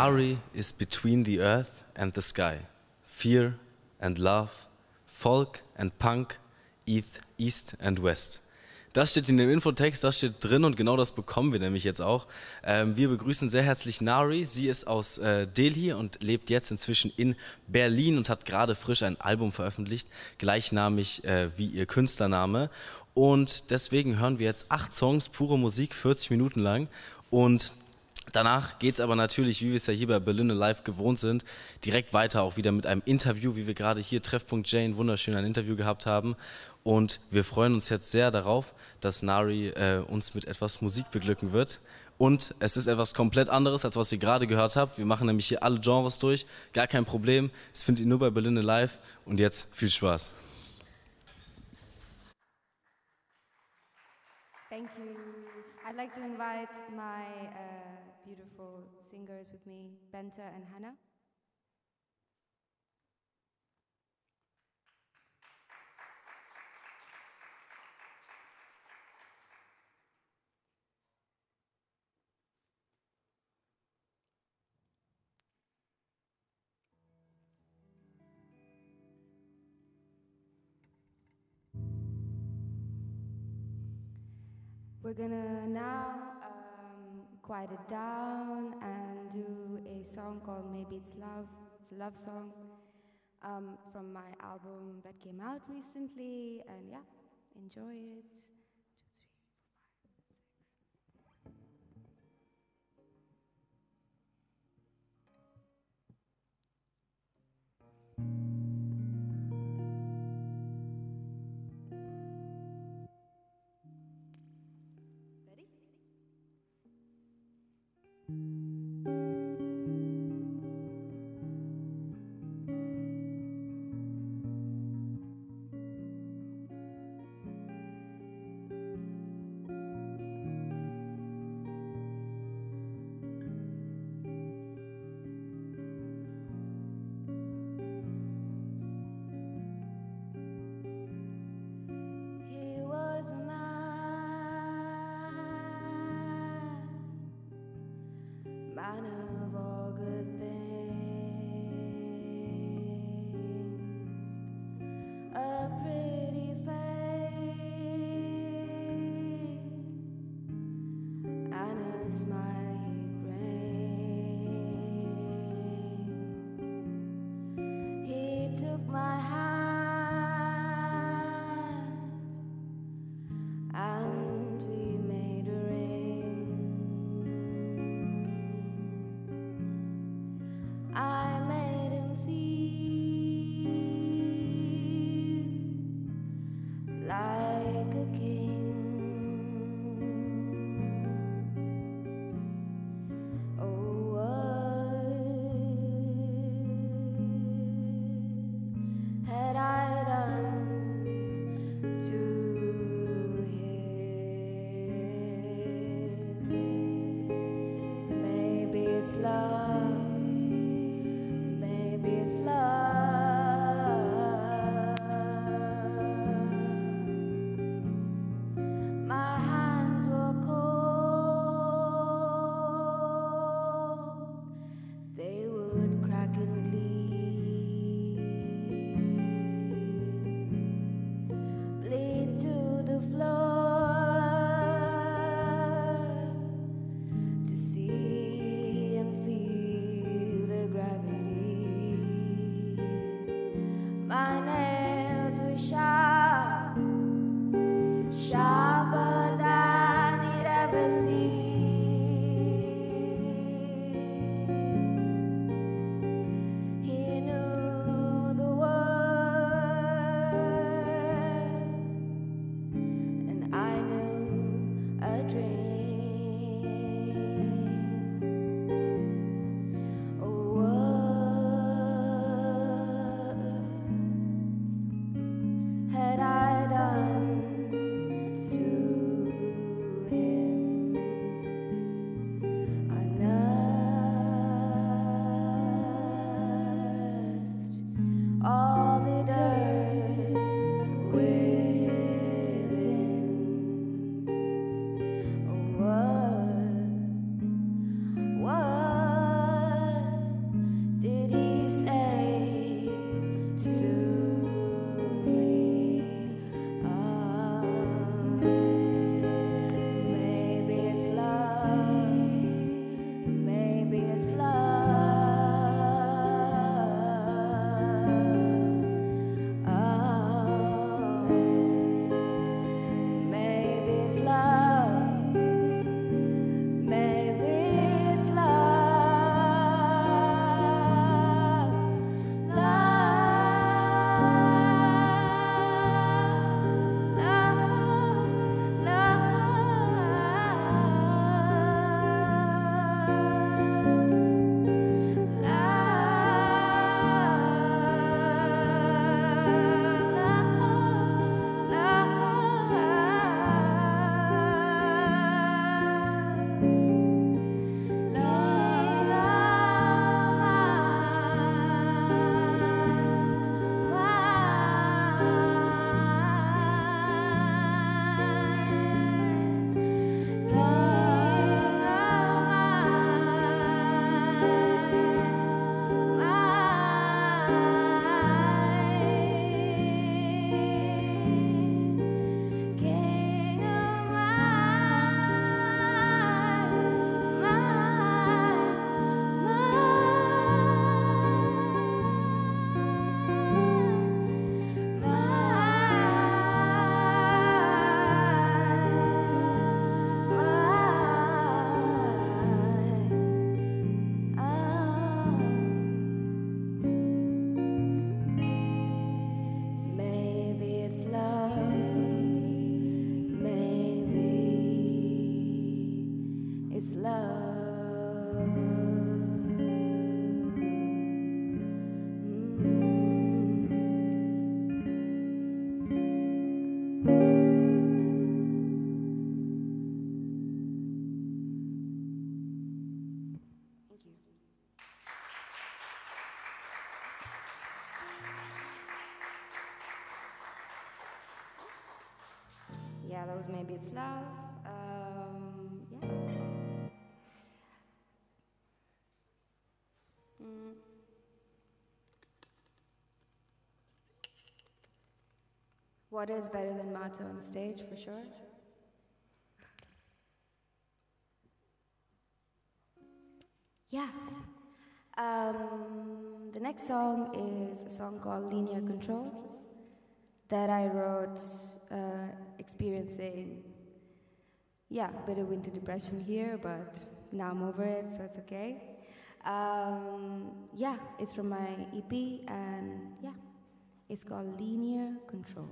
Naari is between the earth and the sky. Fear and love, folk and punk, east and west. Das steht in dem Infotext, das steht drin und genau das bekommen wir nämlich jetzt auch. Wir begrüßen sehr herzlich Naari. Sie ist aus Delhi und lebt jetzt inzwischen in Berlin und hat gerade frisch ein Album veröffentlicht, gleichnamig wie ihr Künstlername. Und deswegen hören wir jetzt 8 Songs, pure Musik, 40 Minuten lang. Und danach geht es aber natürlich, wie wir es ja hier bei Berlin Live gewohnt sind, direkt weiter auch wieder mit einem Interview, wie wir gerade hier Treffpunkt Jane wunderschön ein Interview gehabt haben. Und wir freuen uns jetzt sehr darauf, dass Naari uns mit etwas Musik beglücken wird. Und es ist etwas komplett anderes, als was ihr gerade gehört habt. Wir machen nämlich hier alle Genres durch, gar kein Problem. Das findet ihr nur bei Berlin Live. Und jetzt viel Spaß. Thank you. I'd like to invite my beautiful singers with me, Bente and Hannah. We're gonna now quiet it down and do a song called Maybe It's Love. It's a love song from my album that came out recently, and yeah, enjoy it. 2, 3, 4, 5, 6. Ready? He was a man of all good things, a pretty face and a smile he'd bring. He took my hand and we made a ring. it's love. Thank you. Yeah, that was Maybe It's Love. Yeah. What is better than Mato on stage, for sure? Yeah. The next song is a song called Linear Control that I wrote experiencing, a bit of winter depression here, but now I'm over it, so it's okay. It's from my EP, and it's called Linear Control.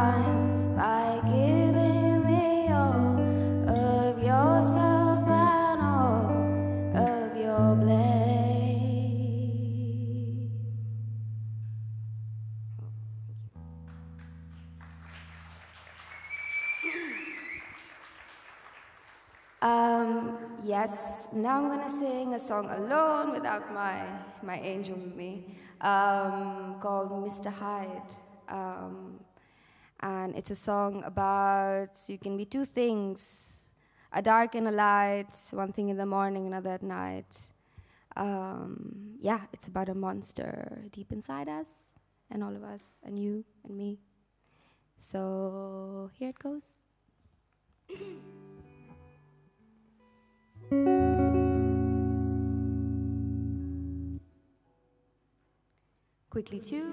time by giving me all of yourself and all of your blame. Yes, now I'm gonna sing a song alone without my angel with me, called Mr. Hyde. And it's a song about you can be two things, a dark and a light, one thing in the morning, another at night. Yeah, it's about a monster deep inside us, and all of us, and you, and me. So here it goes. Quickly two.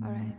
All right.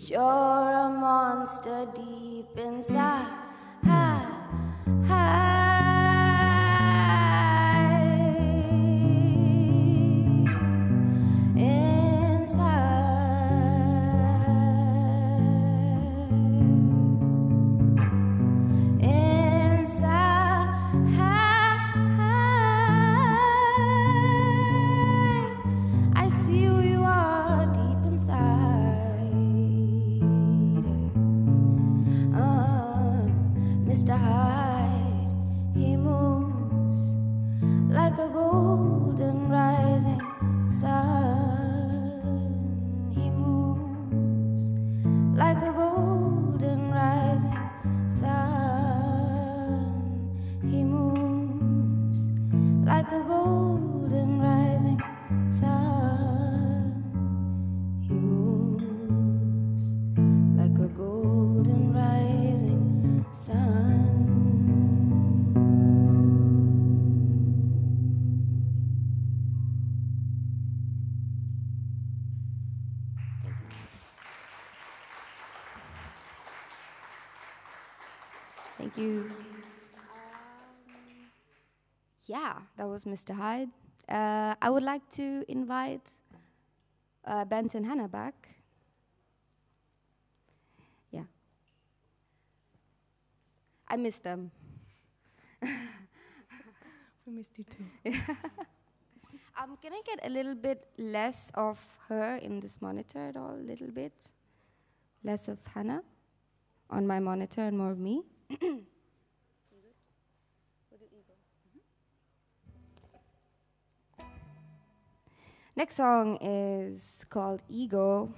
You're a monster deep inside. I see who you are deep inside. like a golden rising sun. He moves like a golden rising sun. He moves like a golden rising sun. Thank you. Yeah, that was Mr. Hyde. I would like to invite Bent and Hannah back. Yeah. I miss them. We missed you too. Can I get a little bit less of her in this monitor at all? A little bit? Less of Hannah on my monitor and more of me? Next song is called Ego,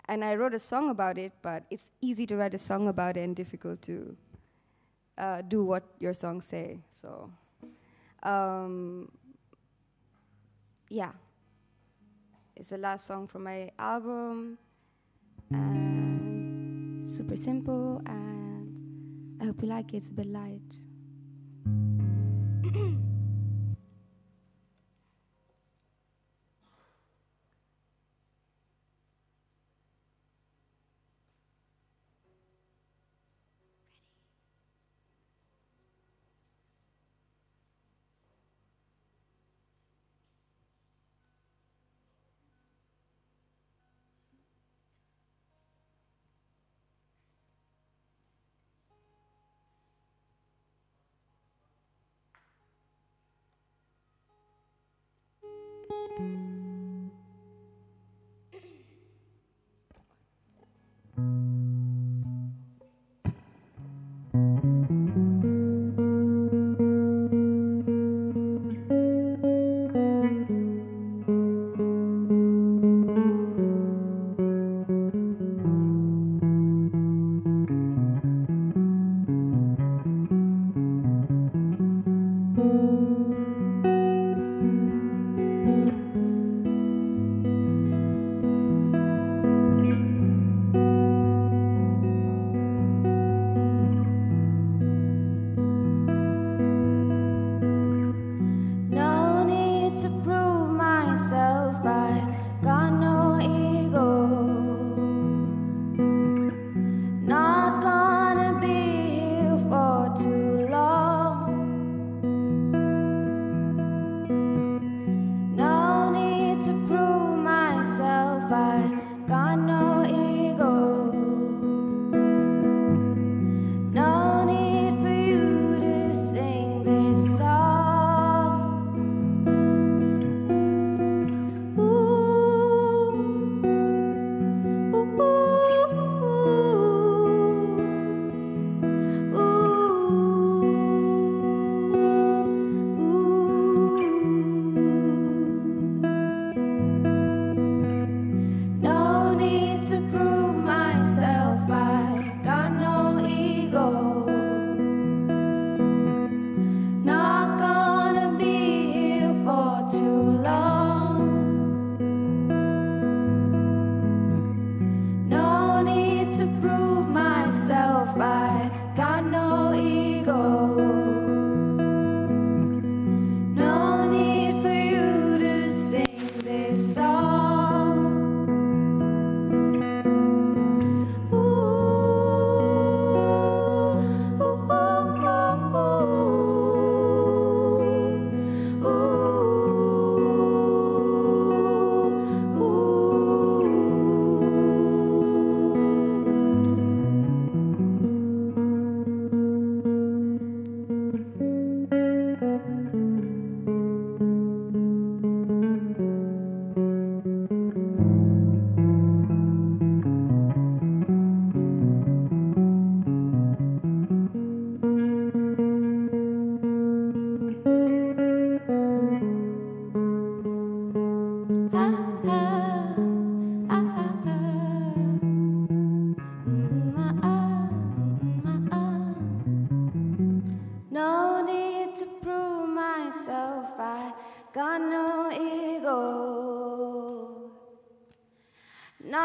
and I wrote a song about it, but it's easy to write a song about it and difficult to do what your songs say. So, yeah, it's the last song from my album, and it's super simple, and I hope you like it. It's a bit light. No need to prove myself.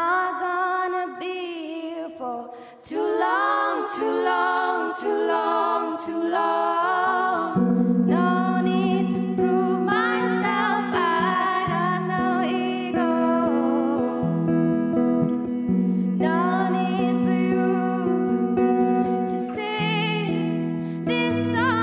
not gonna be here for too long, too long, too long, too long. No need to prove myself, I got no ego. No need for you to sing this song.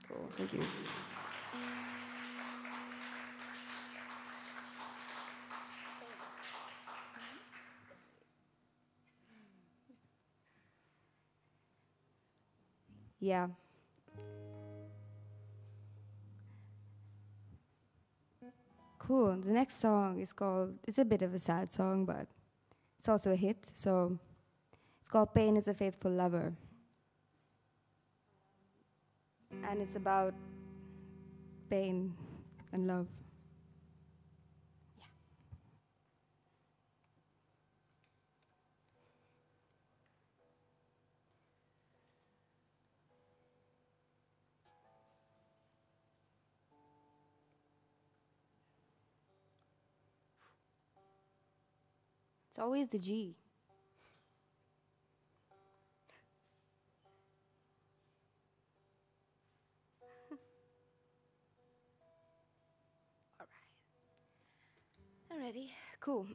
Cool, thank you. Yeah. Cool. The next song is called, it's a bit of a sad song, but it's also a hit. So it's called Pain is a Faithful Lover. And it's about pain and love. It's always the G. All right. I'm ready. Cool.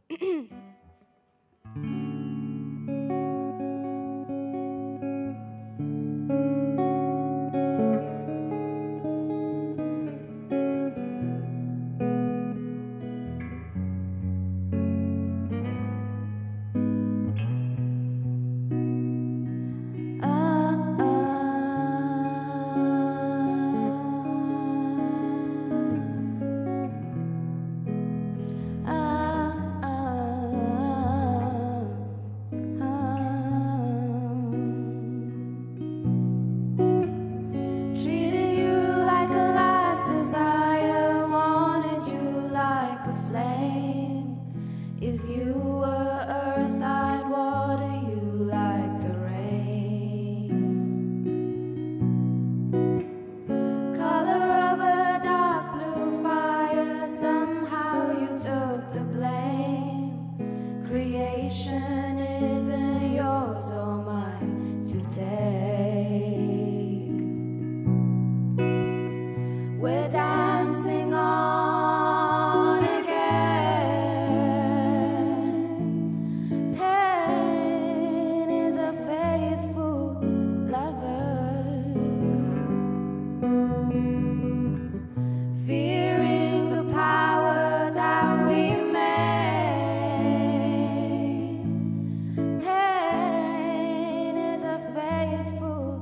Treated you like a last desire, wanted you like a flame. If you were earth, I'd water you like the rain. Color of a dark blue fire, somehow you took the blame. Creation isn't yours or mine to take. We're dancing on again. Pain is a faithful lover. Fearing the power that we made. Pain is a faithful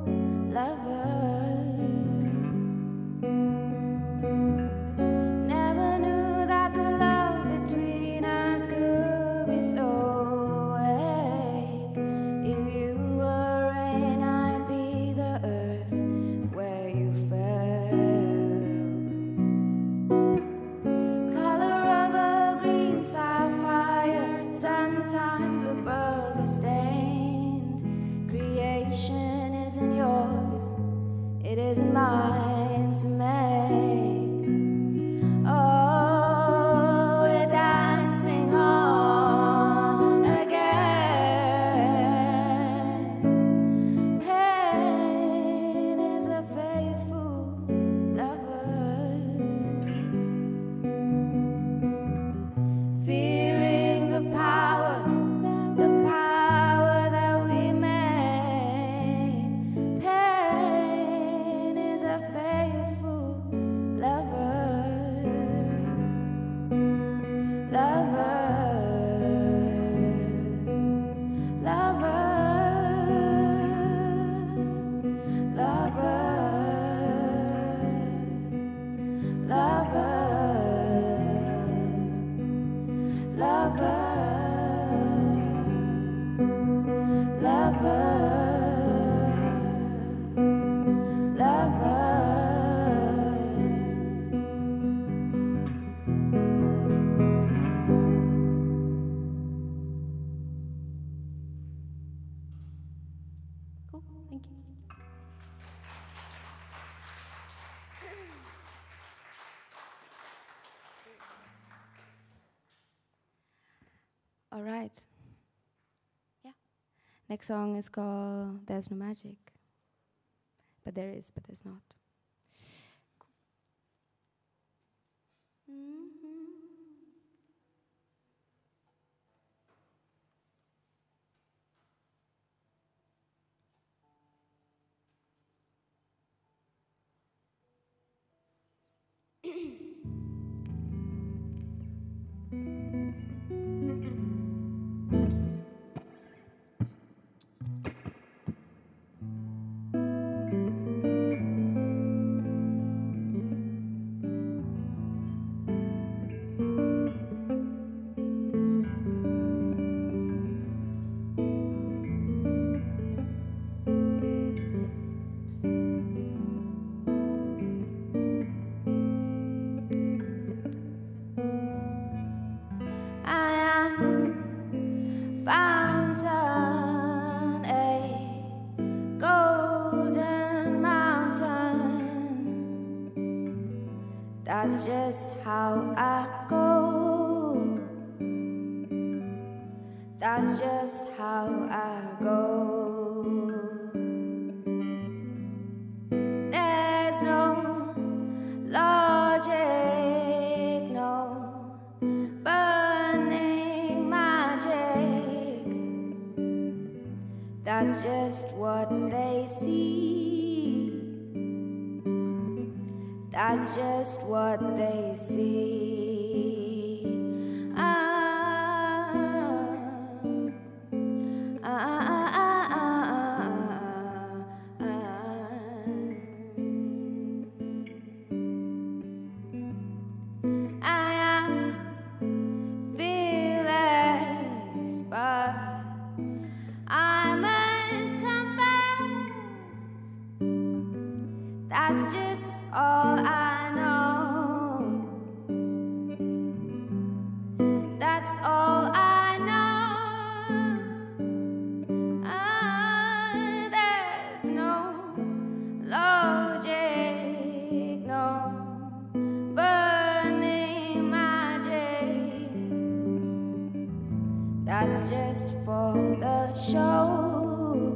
All right. Yeah. Next song is called There's No Magic. But there is, but there's not. That's just how I go. That's just how I go. There's no logic, no burning magic. That's just what they see. That's just what they see. I am fearless, but I must confess that's just all I know. That's all I know. There's no logic, no burning magic. That's just for the show.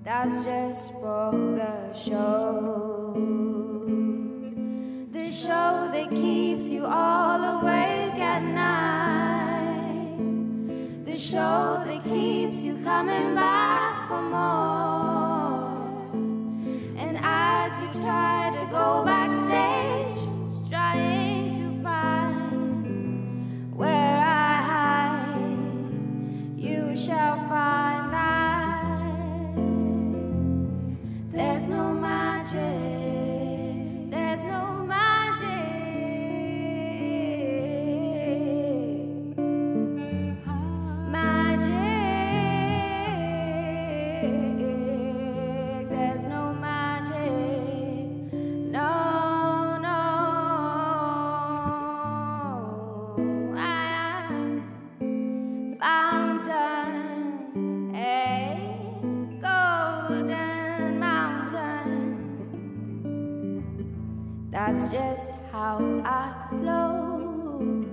That's just for the show. The show that keeps you all awake at night. The show that keeps you coming back for more. And as you try to go backstage, trying to find where I hide, you shall find that there's no magic. There's no magic. Magic. There's no magic. No, no. I am fountain, a golden mountain. That's just how I flow.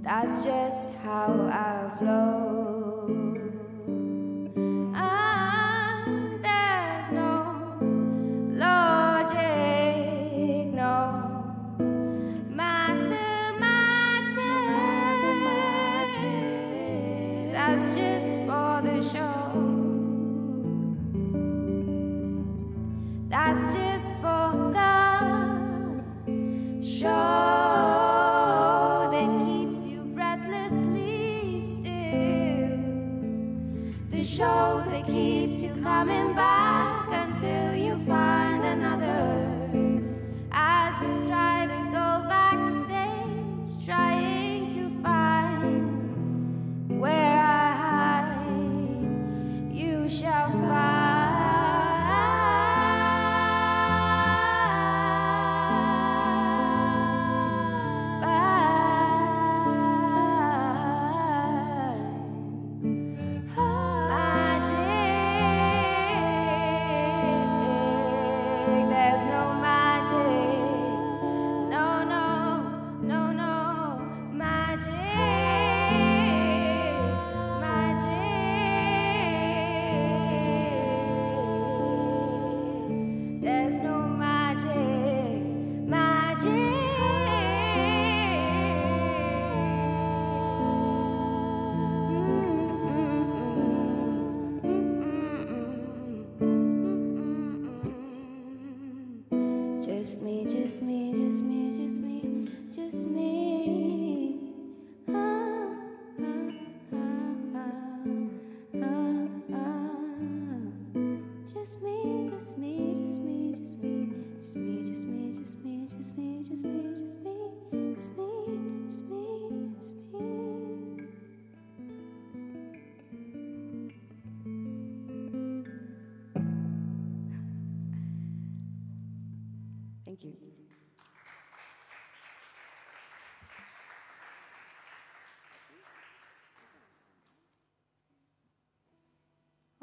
That's just how I flow. There's no logic, no mathematics. That's just for the show. That's just for the show that keeps you breathlessly still.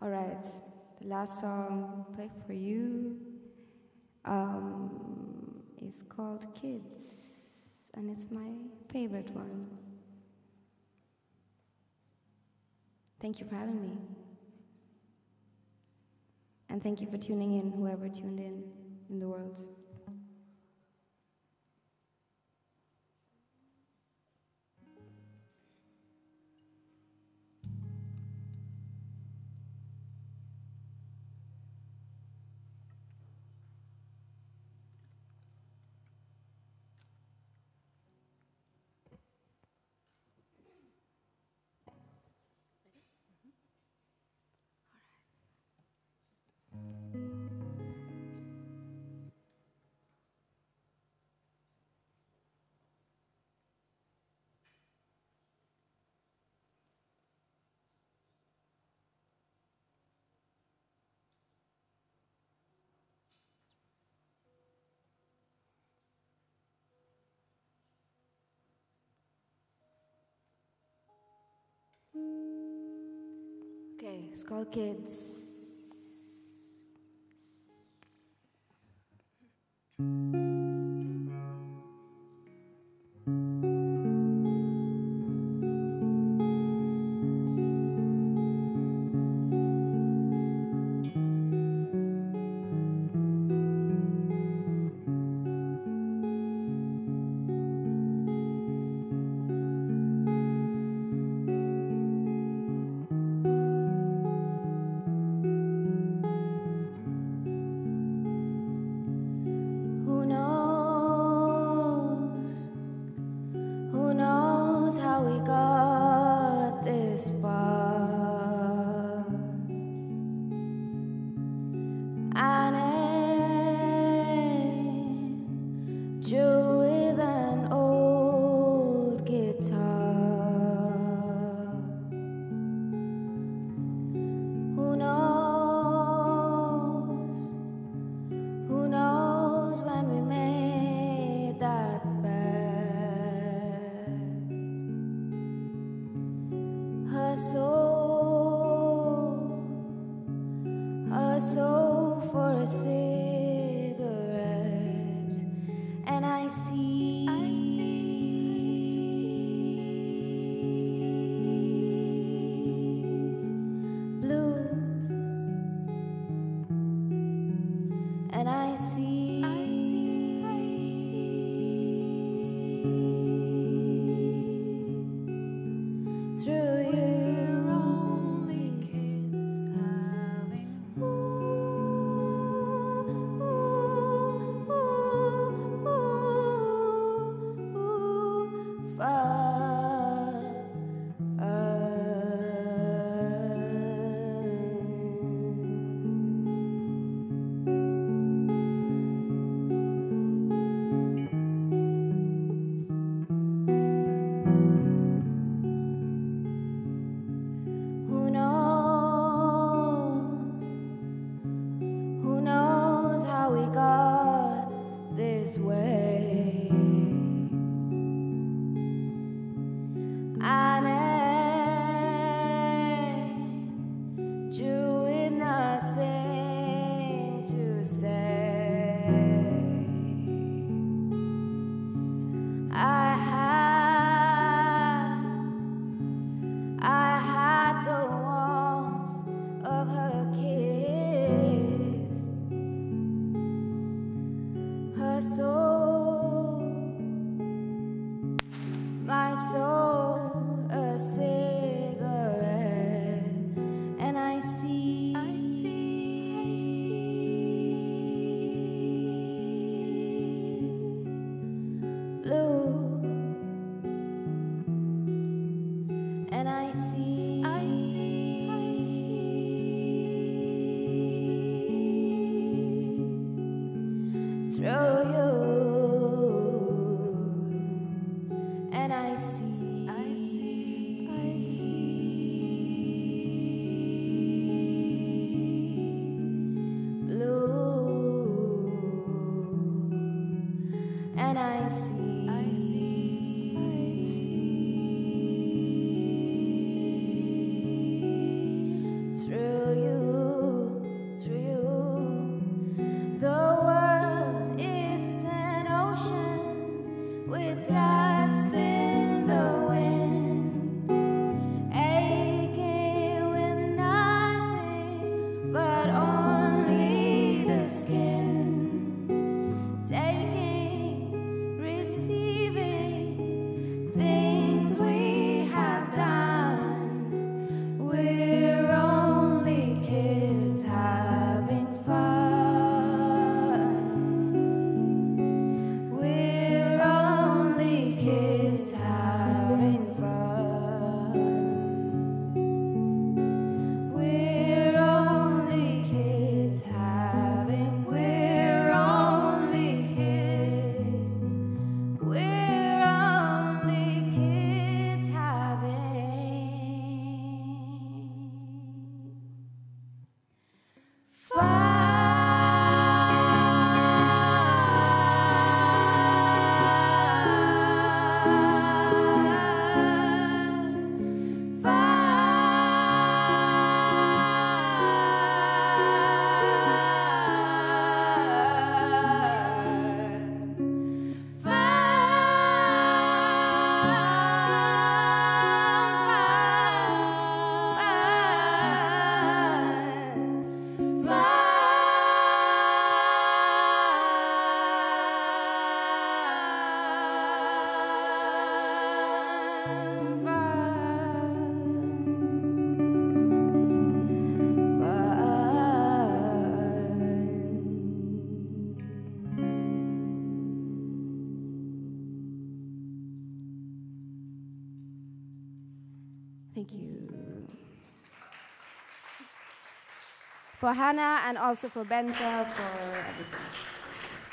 All right, the last song played for you is called Kids, and it's my favorite one. Thank you for having me. And thank you for tuning in, whoever tuned in the world. Okay, it's called Kids. Through you. Thank you. For Hannah and also for Bente, for everything.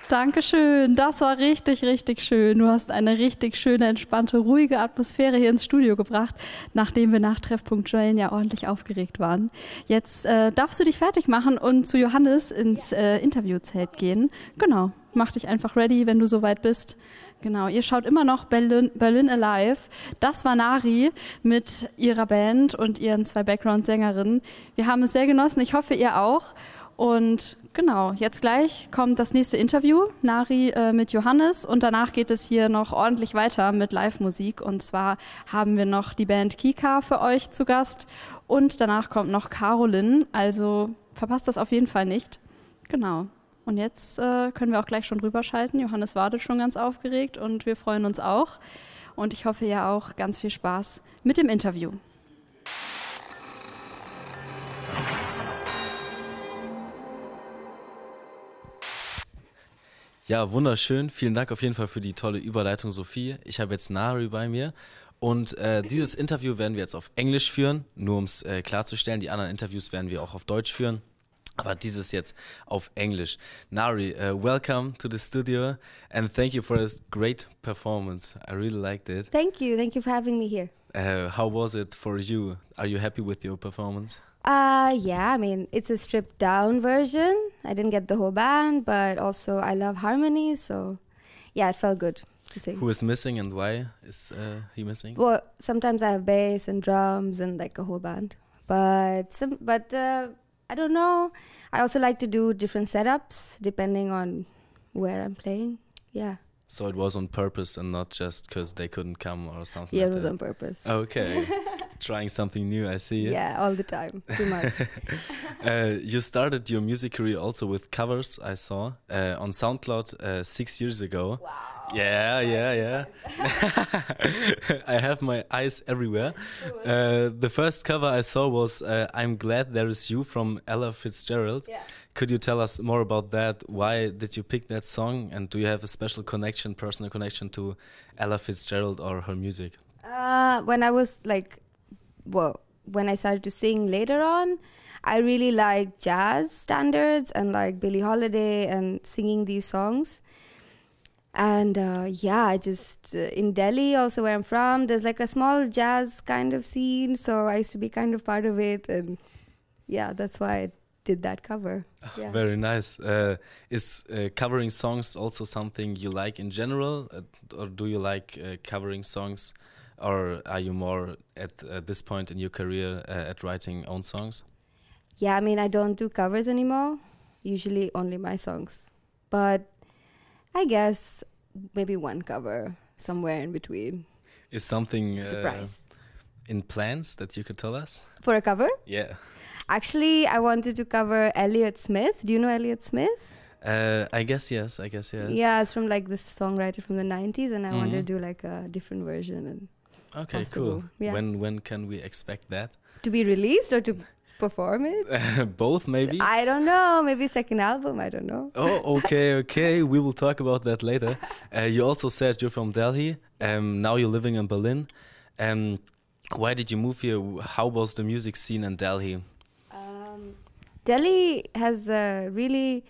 Dankeschön, das war richtig, richtig schön. Du hast eine richtig schöne, entspannte, ruhige Atmosphäre hier ins Studio gebracht, nachdem wir nach Treffpunkt Joellen ja ordentlich aufgeregt waren. Jetzt darfst du dich fertig machen und zu Johannes ins Interviewzelt gehen. Genau, mach dich einfach ready, wenn du soweit bist. Genau, ihr schaut immer noch Berlin Alive. Das war Naari mit ihrer Band und ihren 2 Background-Sängerinnen. Wir haben es sehr genossen, ich hoffe, ihr auch. Und genau, jetzt gleich kommt das nächste Interview, Naari mit Johannes. Und danach geht es hier noch ordentlich weiter mit Live-Musik. Und zwar haben wir noch die Band Kika für euch zu Gast. Und danach kommt noch Caroline, also verpasst das auf jeden Fall nicht. Genau. Und jetzt können wir auch gleich schon rüberschalten. Johannes wartet schon ganz aufgeregt und wir freuen uns auch. Und ich hoffe, ihr auch ganz viel Spaß mit dem Interview. Ja, wunderschön. Vielen Dank auf jeden Fall für die tolle Überleitung, Sophie. Ich habe jetzt Naari bei mir. Und dieses Interview werden wir jetzt auf Englisch führen, nur um es klarzustellen. Die anderen Interviews werden wir auch auf Deutsch führen. Aber dieses jetzt auf Englisch. Naari, welcome to the studio and thank you for this great performance. I really liked it. Thank you for having me here. How was it for you? Are you happy with your performance? Yeah, I mean, it's a stripped down version. I didn't get the whole band, but also I love harmony, so yeah, it felt good to sing. Who is missing and why is he missing? Well, sometimes I have bass and drums and like a whole band, but I don't know. I also like to do different setups depending on where I'm playing. Yeah. So it was on purpose and not just because they couldn't come or something Yeah, like it was that? on purpose. Okay. Trying something new, I see. Yeah, all the time. Too much. You started your music career also with covers, I saw, on SoundCloud 6 years ago. Wow. Yeah. I have my eyes everywhere. The first cover I saw was I'm Glad There Is You from Ella Fitzgerald. Yeah. Could you tell us more about that? Why did you pick that song? And do you have a special connection, personal connection to Ella Fitzgerald or her music? When I was when I started to sing later on, I really liked jazz standards and like Billie Holiday and singing these songs. And I just, in Delhi, also where I'm from, there's like a small jazz kind of scene. So I used to be kind of part of it. And yeah, that's why I did that cover. Yeah. Very nice. Is covering songs also something you like in general? Or do you like covering songs? Or are you more at this point in your career at writing own songs? Yeah, I mean, I don't do covers anymore. Usually only my songs. But I guess maybe one cover somewhere in between. Is something Surprise. In plans that you could tell us? For a cover? Yeah. Actually, I wanted to cover Elliott Smith. Do you know Elliott Smith? I guess yes. Yeah, it's from like this songwriter from the 90s, and I wanted to do like a different version. And okay, possible. Cool. Yeah. When can we expect that? To be released or to perform it? Both, maybe? I don't know. Maybe second album. I don't know. Oh, okay. We will talk about that later. You also said you're from Delhi. Now you're living in Berlin. Why did you move here? How was the music scene in Delhi? Delhi has a really,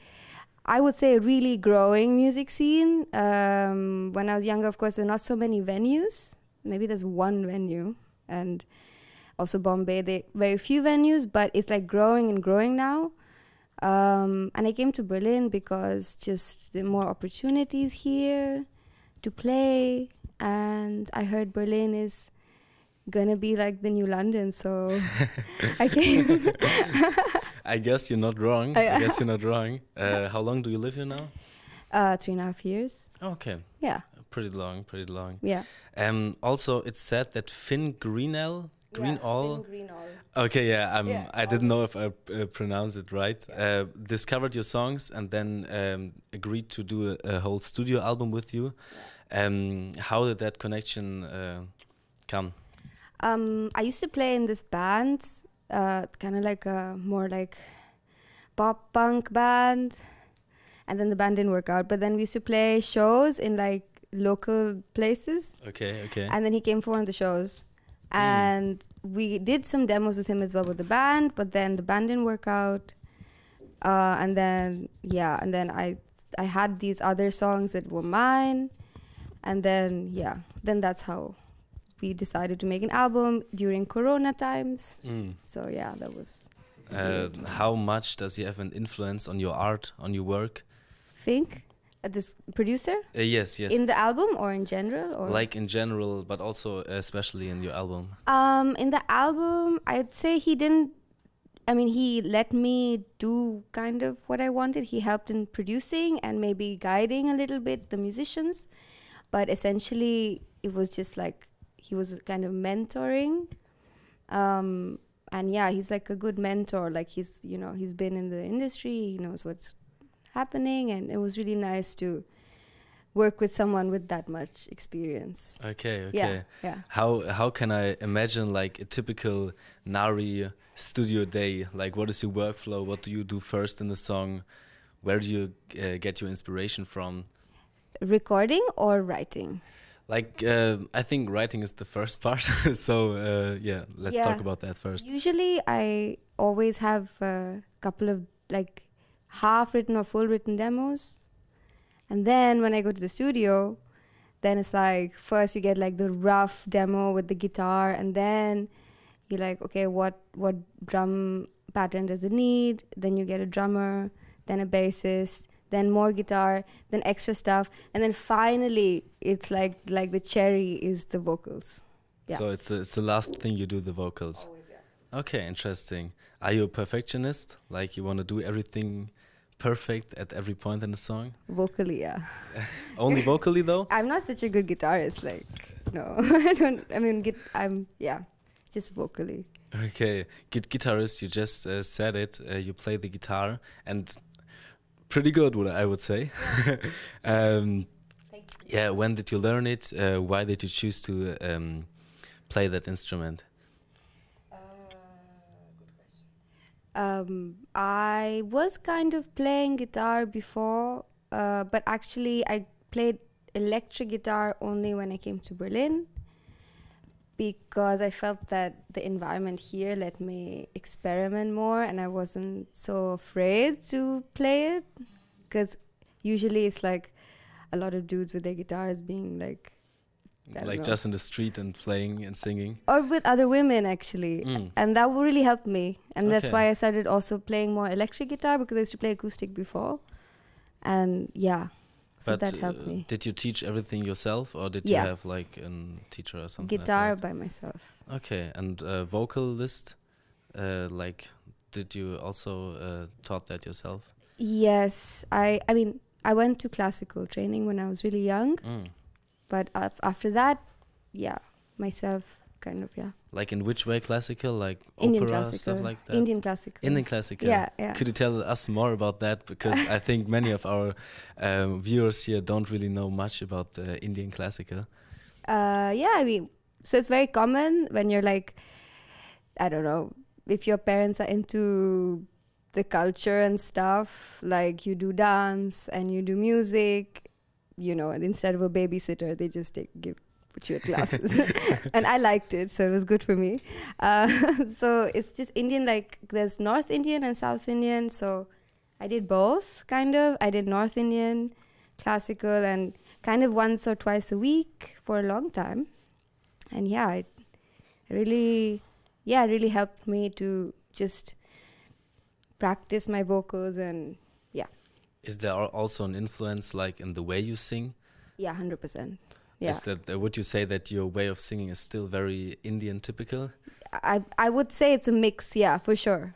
I would say, a really growing music scene. When I was younger, of course, there are not so many venues. Maybe there's one venue. And also Bombay, very few venues, but it's like growing and growing now. And I came to Berlin because just there are more opportunities here to play. And I heard Berlin is gonna be like the new London, so I came. I guess you're not wrong. How long do you live here now? 3.5 years. Okay. Yeah. Pretty long. Yeah. Also, it's said that Finn Greenall. Finn Greenall. Okay, yeah. Yeah, I didn't know if I pronounced it right. Yeah. Discovered your songs and then agreed to do a whole studio album with you. Yeah. How did that connection Come. I used to play in this band, kind of like a more like pop punk band, and then the band didn't work out. But then we used to play shows in like local places. Okay. And then he came for one of the shows, and we did some demos with him as well with the band. But then the band didn't work out, and then I had these other songs that were mine, and then that's how we decided to make an album during Corona times. So yeah, that was. How much does he have an influence on your art, on your work? Think this producer? Yes. In the album or in general? Or? Like in general, but also especially in your album. In the album, I'd say he didn't. I mean, he let me do kind of what I wanted. He helped in producing and maybe guiding a little bit the musicians, but essentially it was just like he was kind of mentoring. And yeah, he's like a good mentor. Like he's been in the industry. He knows what's happening, and it was really nice to work with someone with that much experience. Okay. Yeah. How can I imagine like a typical Naari studio day? Like, what is your workflow? What do you do first in the song? Where do you get your inspiration from? Recording or writing? Like, I think writing is the first part. So, let's talk about that first. Usually, I always have a couple of like half-written or full-written demos. And then when I go to the studio, then it's like first you get like the rough demo with the guitar, and then you're like, okay, what drum pattern does it need? Then you get a drummer, then a bassist, then more guitar, then extra stuff, and then finally it's like the cherry is the vocals. Yeah. So it's the last thing you do, the vocals. Always, yeah. Okay, interesting. Are you a perfectionist? Like you want to do everything perfect at every point in the song? Vocally, yeah. Only vocally though? I'm not such a good guitarist, like, no. I'm just vocally. Okay, guitarist, you just said it, you play the guitar, and pretty good, I would say. Thank you. Yeah, when did you learn it? Why did you choose to play that instrument? I was kind of playing guitar before, but actually I played electric guitar only when I came to Berlin, because I felt that the environment here let me experiment more, and I wasn't so afraid to play it, because usually it's like a lot of dudes with their guitars being like, Like just in the street and playing and singing? Or with other women, actually. And that really helped me. And that's why I started also playing more electric guitar, because I used to play acoustic before. And yeah, so but, that helped me. Did you teach everything yourself, or did you have like a teacher or something? Guitar like that? by myself. Okay, and vocalist, like, did you also taught that yourself? Yes, I mean, I went to classical training when I was really young. But after that, myself, kind of, Like in which way classical? Like Indian opera, classical. stuff like that? Indian classical. Indian classical. Yeah. Could you tell us more about that? Because I think many of our viewers here don't really know much about Indian classical. I mean, so it's very common when you're like, I don't know, if your parents are into the culture and stuff, like you do dance and you do music, and instead of a babysitter, they just put you at classes. And I liked it, so it was good for me. So it's just Indian, like there's North Indian and South Indian. So I did both, kind of. I did North Indian, classical, and kind of once or twice a week for a long time. And it really helped me to just practice my vocals and Is there also an influence like in the way you sing? Yeah, 100%. Yeah. Is that would you say that your way of singing is still very Indian typical? I would say it's a mix, for sure.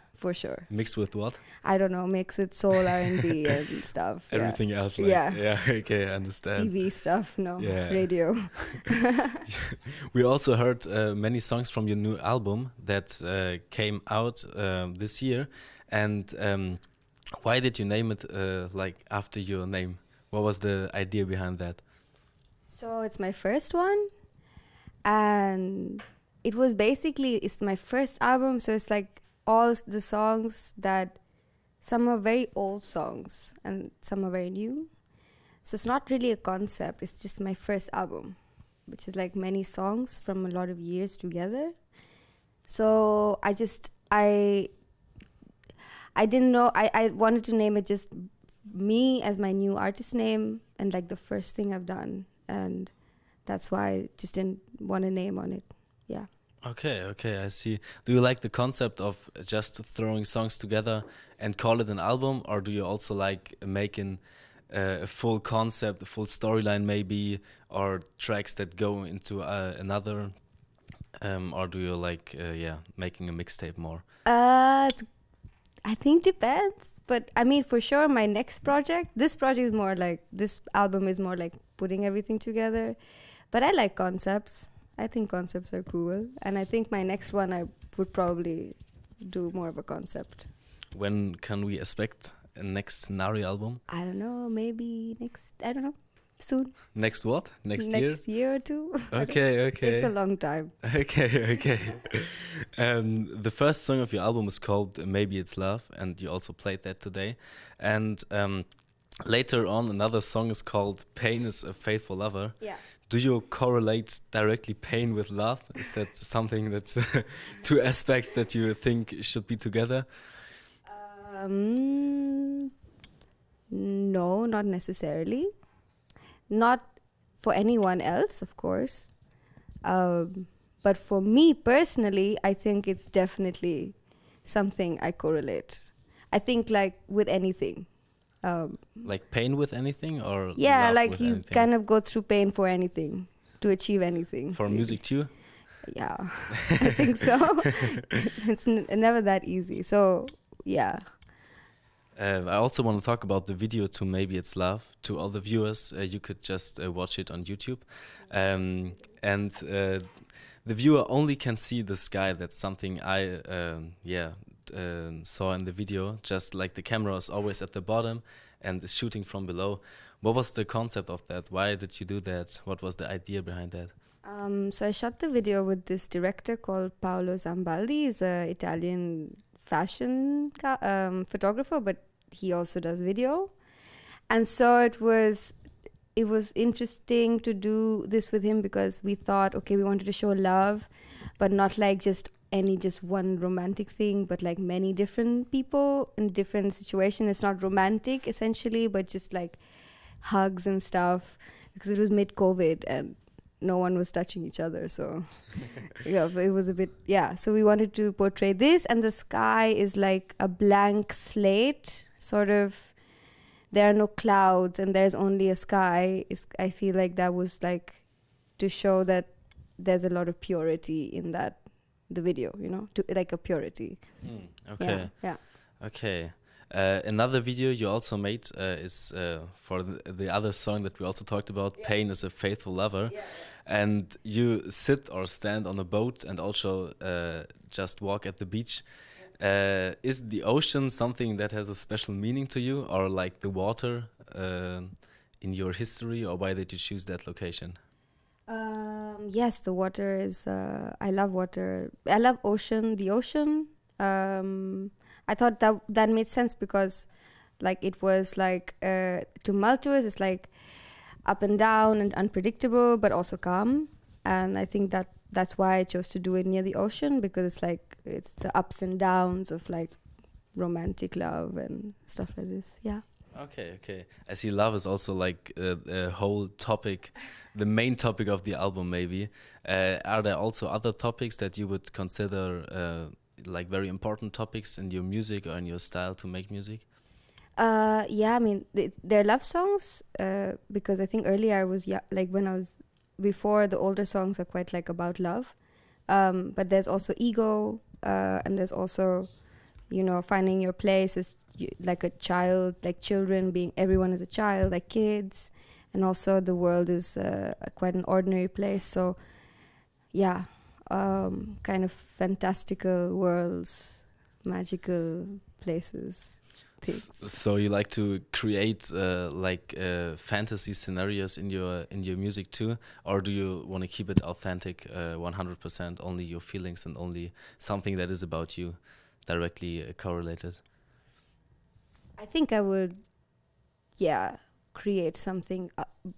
Mixed with what? I don't know, mixed with soul, R&B and stuff. Everything else, like, okay, I understand. TV stuff, radio. We also heard many songs from your new album that came out this year, and why did you name it like after your name? What was the idea behind that? So it's my first one, And it was basically, it's my first album, so it's like all the songs that, some are very old songs and some are very new. So it's not really a concept, it's just my first album, which is like many songs from a lot of years together. So I didn't know, I wanted to name it just me as my new artist name and like the first thing I've done. And that's why I just didn't want a name on it. Yeah. Okay, I see. Do you like the concept of just throwing songs together and call it an album, or do you also like making a full concept, a full storyline maybe, or tracks that go into another, or do you like, making a mixtape more? I think depends, but I mean, for sure, my next project, this album is more like putting everything together, but I like concepts. I think concepts are cool, and I think my next one I would probably do more of a concept. When can we expect a next Naari album? I don't know, maybe soon. Next what? Next year? Next year or two. Okay. It's a long time. Okay. The first song of your album is called Maybe It's Love, and you also played that today. And later on, another song is called Pain is a Faithful Lover. Yeah. Do you correlate directly pain with love? Is that something that two aspects that you think should be together? No, not necessarily. Not for anyone else, of course. But for me personally, I think it's definitely something I correlate. I think like with anything. Like pain with anything, or yeah, love like with you anything? kind of go through pain for anything, to achieve anything. For really. music too? Yeah, I think so. It's never that easy. So yeah. I also want to talk about the video to Maybe It's Love. To all the viewers, you could just watch it on YouTube. And the viewer only can see the sky. That's something I saw in the video. Just like the camera is always at the bottom and is shooting from below. What was the concept of that? Why did you do that? What was the idea behind that? So I shot the video with this director called Paolo Zambaldi. He's an Italian fashion photographer, but he also does video. And so it was interesting to do this with him because we thought, okay, we wanted to show love, but not like just one romantic thing, but like many different people in different situations. It's not romantic essentially, but just like hugs and stuff, because it was mid-COVID and no one was touching each other. So yeah, it was a bit, so we wanted to portray this, and the sky is like a blank slate, sort of. There are no clouds and there's only a sky. I feel like that was like to show that there's a lot of purity in the video, like a purity. Okay. Yeah. Okay. Another video you also made is for the other song that we also talked about, Pain is a Faithful Lover. Yeah. And you sit or stand on a boat and also just walk at the beach. Is the ocean something that has a special meaning to you, or like the water in your history, or why did you choose that location? Yes, the water is, I love water. I love ocean, the ocean. I thought that made sense because like it was like tumultuous, it's like up and down and unpredictable, but also calm. And I think that's why I chose to do it near the ocean, because it's the ups and downs of like romantic love and stuff like this. Yeah. Okay. I see love is also like a whole topic, the main topic of the album maybe. Are there also other topics that you would consider like very important topics in your music or in your style to make music? Yeah, I mean, they're love songs because I think earlier I was before the older songs are quite like about love, but there's also ego, and there's also, finding your place as like a child, like children being, everyone is a child, like kids, and also the world is quite an ordinary place. So yeah, kind of fantastical worlds, magical places. pigs. So you like to create fantasy scenarios in your music too, or do you want to keep it authentic, 100%, only your feelings and only something that is about you, directly correlated? I think I would, create something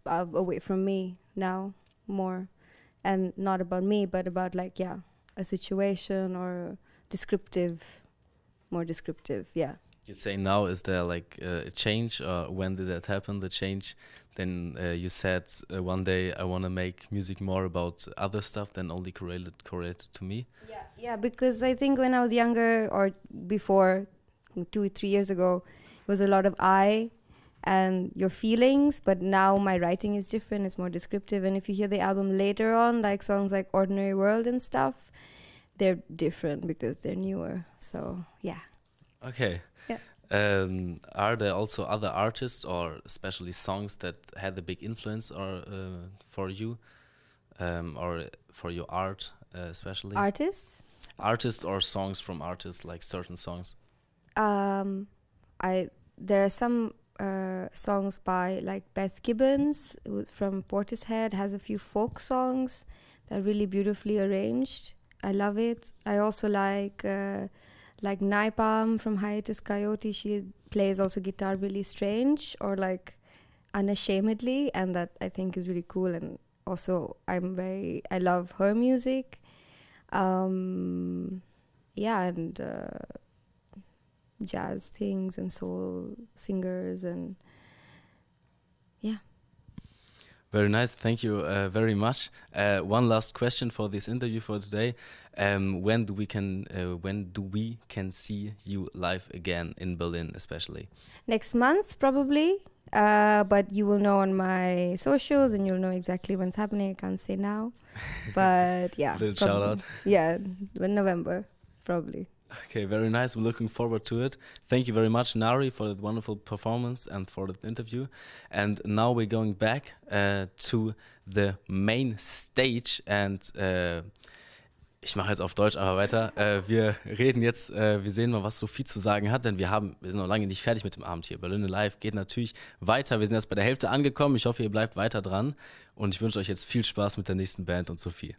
away from me now more, and not about me, but about a situation or more descriptive, yeah. You say now, is there like a change, or when did that happen, the change? Then you said one day I want to make music more about other stuff than only correlated to me. Yeah, because I think when I was younger or before, 2-3 years ago, it was a lot of I and your feelings, but now my writing is different, it's more descriptive. And if you hear the album later on, like songs like Ordinary World and stuff, they're different because they're newer. So, yeah. Okay. Yeah. Are there also other artists or especially songs that had a big influence or for you or for your art especially? Artists? Artists or songs from artists, like certain songs? There are some songs by like Beth Gibbons from Portishead, has a few folk songs that are really beautifully arranged. I love it. I also like Naipam from Hiatus Coyote. She plays also guitar really strange or like unashamedly, and that I think is really cool. And also I love her music. And jazz things and soul singers and yeah. Very nice. Thank you very much. One last question for this interview for today. When do we can see you live again in Berlin, especially? Next month, probably. But you will know on my socials, and you'll know exactly when it's happening. I can't say now, but yeah. Little shout out. Yeah, in November, probably. Okay, very nice. We're looking forward to it. Thank you very much, Naari, for that wonderful performance and for the interview. And now we're going back to the main stage. And ich mache jetzt auf Deutsch aber weiter. Wir reden jetzt, wir sehen mal, was Sophie zu sagen hat, denn wir sind noch lange nicht fertig mit dem Abend hier. Berlin Live geht natürlich weiter. Wir sind erst bei der Hälfte angekommen. Ich hoffe, ihr bleibt weiter dran. Und ich wünsche euch jetzt viel Spaß mit der nächsten Band und Sophie.